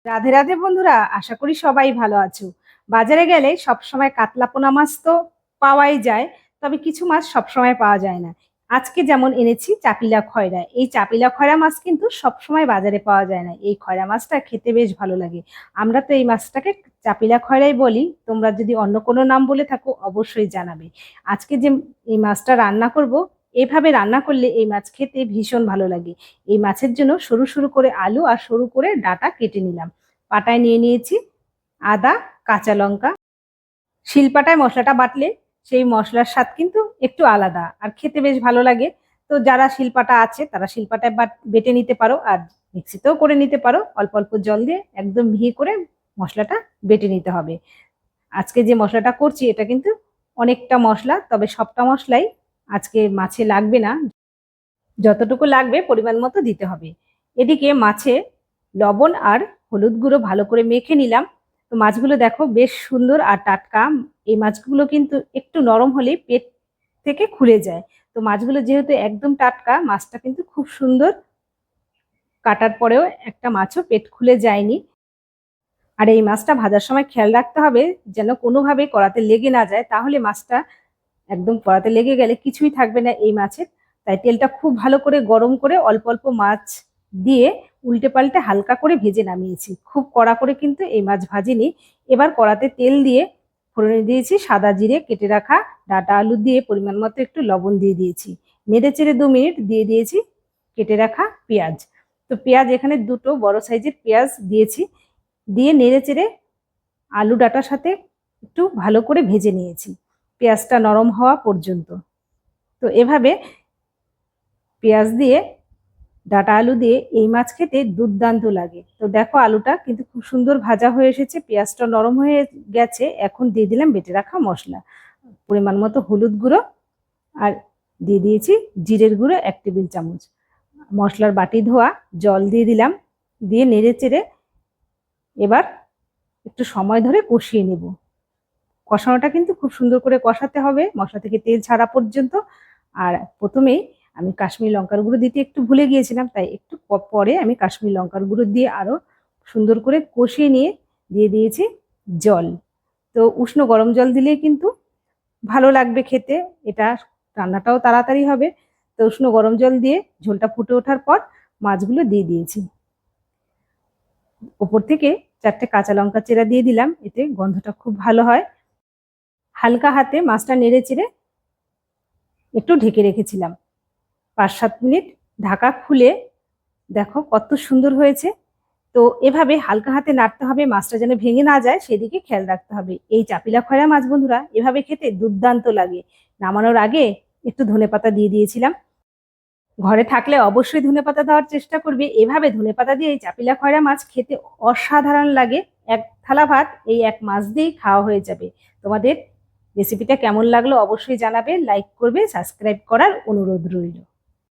রাধে রাধে বন্ধুরা, আশা করি সবাই ভালো আছো। বাজারে গেলে সবসময় কাতলা পোনা মাছ তো পাওয়াই যায়, তবে কিছু মাছ সবসময় পাওয়া যায় না। আজকে যেমন এনেছি চাপিলা খয়রা। এই চাপিলা খয়রা মাছ কিন্তু সবসময় বাজারে পাওয়া যায় না। এই খয়রা মাছটা খেতে বেশ ভালো লাগে। আমরা তো এই মাছটাকে চাপিলা খয়রাই বলি। তোমরা যদি অন্য কোনো নাম বলে থাকো অবশ্যই জানাবে। আজকে যে এই মাছটা রান্না করব, এভাবে রান্না করলে এই মাছ খেতে ভীষণ ভালো লাগে। এই মাছের জন্য সরু সরু করে আলু আর সরু করে ডাঁটা কেটে নিলাম। পাটায় নিয়ে নিয়েছি আদা, কাঁচা লঙ্কা। শিলপাটায় মশলাটা বাটলে সেই মশলার স্বাদ কিন্তু একটু আলাদা আর খেতে বেশ ভালো লাগে। তো যারা শিলপাটা আছে তারা শিলপাটায় বেটে নিতে পারো, আর মিক্সিতেও করে নিতে পারো। অল্প অল্প জল দিয়ে একদম মিহি করে মশলাটা বেটে নিতে হবে। আজকে যে মশলাটা করছি এটা কিন্তু অনেকটা মশলা, তবে সবটা মশলাই আজকে মাছে লাগবে না। যতটুকু লাগবে পরিমাণ মতো দিতে হবে। এদিকে মাছে লবণ আর হলুদ গুঁড়ো ভালো করে মেখে নিলাম। তো মাছগুলো দেখো বেশ সুন্দর আর টাটকা। এই মাছগুলো কিন্তু একটু নরম হলে পেট থেকে খুলে যায়। তো মাছগুলো যেহেতু একদম টাটকা, মাছটা কিন্তু খুব সুন্দর। কাটার পরেও একটা মাছও পেট খুলে যায়নি। আর এই মাছটা ভাজার সময় খেয়াল রাখতে হবে যেন কোনোভাবে কড়াতে লেগে না যায়, তাহলে মাছটা একদম কড়াতে লেগে গেলে কিছুই থাকবে না এই মাছের। তাই তেলটা খুব ভালো করে গরম করে অল্প অল্প মাছ দিয়ে উল্টে পাল্টে হালকা করে ভেজে নামিয়েছি। খুব কড়া করে কিন্তু এই মাছ ভাজিনি। এবার কড়াতে তেল দিয়ে ফোড়নে দিয়েছি সাদা জিরে, কেটে রাখা ডাঁটা আলু দিয়ে পরিমাণ মতো একটু লবণ দিয়ে দিয়েছি। নেড়ে চেড়ে 2 মিনিট দিয়ে দিয়েছি কেটে রাখা পেঁয়াজ। তো পেঁয়াজ এখানে দুটো বড় সাইজের পেঁয়াজ দিয়েছি। দিয়ে নেড়ে চেড়ে আলু ডাঁটার সাথে একটু ভালো করে ভেজে নিয়েছি পেঁয়াজটা নরম হওয়া পর্যন্ত। তো এভাবে পেঁয়াজ দিয়ে ডাঁটা আলু দিয়ে এই মাছ খেতে দুর্দান্ত লাগে। তো দেখো আলুটা কিন্তু খুব সুন্দর ভাজা হয়ে এসেছে, পেঁয়াজটা নরম হয়ে গেছে। এখন দিয়ে দিলাম বেটে রাখা মশলা, পরিমাণ মতো হলুদ গুঁড়ো, আর দিয়ে দিয়েছি জিরের গুঁড়ো 1 টেবিল চামচ। মশলার বাটি ধোয়া জল দিয়ে দিলাম। দিয়ে নেড়ে চেড়ে এবার একটু সময় ধরে কষিয়ে নেব। কষানোটা কিন্তু খুব সুন্দর করে কষাতে হবে, মশলা থেকে তেল ছাড়া পর্যন্ত। আর প্রথমেই আমি কাশ্মীরি লঙ্কার গুঁড়ো দিতে একটু ভুলে গিয়েছিলাম, তাই একটু পরে আমি কাশ্মীরি লঙ্কার গুঁড়ো দিয়ে আরো সুন্দর করে কষিয়ে নিয়ে দিয়ে দিয়েছি জল। তো উষ্ণ গরম জল দিলেই কিন্তু ভালো লাগবে খেতে, এটা রান্নাটাও তাড়াতাড়ি হবে। তো উষ্ণ গরম জল দিয়ে ঝোলটা ফুটে ওঠার পর মাছগুলো দিয়ে দিয়েছি। ওপর থেকে 4টে কাঁচা লঙ্কা চেরা দিয়ে দিলাম, এতে গন্ধটা খুব ভালো হয়। হালকা হাতে মাছটা নেড়ে চেড়ে একটু ঢেকে রেখেছিলাম 5-7 মিনিট। ঢাকা খুলে দেখো কত সুন্দর হয়েছে। তো এভাবে হালকা হাতে নাড়তে হবে, মাছটা যেন ভেঙে না যায় সেদিকে খেয়াল রাখতে হবে। এই চাপিলা খয়রা মাছ বন্ধুরা এভাবে খেতে দুর্দান্ত লাগে। নামানোর আগে একটু ধনেপাতা দিয়ে দিয়েছিলাম। ঘরে থাকলে অবশ্যই ধনেপাতা দেওয়ার চেষ্টা করবে। এভাবে ধনেপাতা দিয়ে এই চাপিলা খয়রা মাছ খেতে অসাধারণ লাগে। এক থালা ভাত এই এক মাছ দিয়েই খাওয়া হয়ে যাবে। তোমাদের রেসিপিটা কেমন লাগলো অবশ্যই জানাবে, লাইক করবে, সাবস্ক্রাইব করার অনুরোধ রইল।